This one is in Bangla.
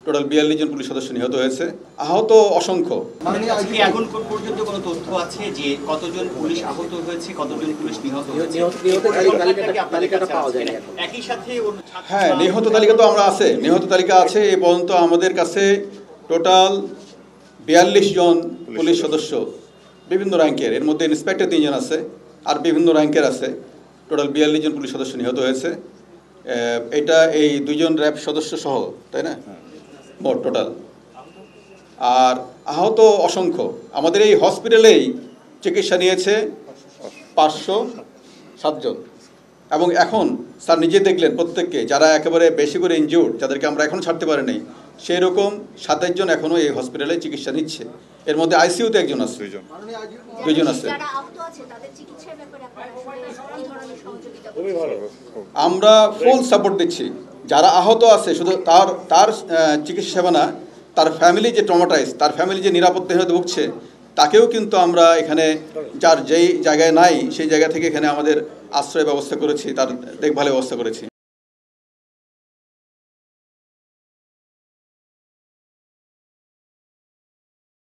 টোটাল 42 জন পুলিশ সদস্য নিহত হয়েছে, আহত অসংখ্য। আজকে এখন পর্যন্ত কোনো তথ্য আছে যে কতজন পুলিশ আহত হয়েছে, কতজন পুলিশ নিহত হয়েছে? একই সাথে হ্যাঁ, নিহত তালিকা তো আমরা আছে, নিহত তালিকা আছে। এই পর্যন্ত আমাদের কাছে টোটাল 42 জন পুলিশ সদস্য বিভিন্ন র্যাঙ্কের, এর মধ্যে ইন্সপেক্টর 3 জন আছে আর বিভিন্ন র্যাঙ্কের আছে। টোটাল 42 জন পুলিশ সদস্য নিহত হয়েছে। এটা এই 2 জন র্যাব সদস্য সহ, তাই না, মোট টোটাল। আর আহত অসংখ্য। আমাদের এই হসপিটালেই চিকিৎসা নিয়েছে 507 জন। এবং এখন স্যার নিজে দেখলেন প্রত্যেককে, যারা একেবারে বেশি করে ইনজিউর্ড, যাদেরকে আমরা এখনও ছাড়তে পারি নাই, সেই রকম 27 জন এখনও এই হসপিটালে চিকিৎসা নিচ্ছে। এর মধ্যে আইসিইউতে একজন আছে, 2 জন আছে। আমরা ফুল সাপোর্ট দিচ্ছি। যারা আহত আছে শুধু তার চিকিৎসা সেবা না, তার ফ্যামিলি যে ট্রমাটাইজ, তার ফ্যামিলি যে নিরাপত্তাহীনতা ভুগছে, তাকেও কিন্তু আমরা এখানে যার যেই জায়গায় নাই সেই জায়গা থেকে এখানে আমাদের আশ্রয় ব্যবস্থা করেছি, তার দেখভালের ব্যবস্থা করেছি।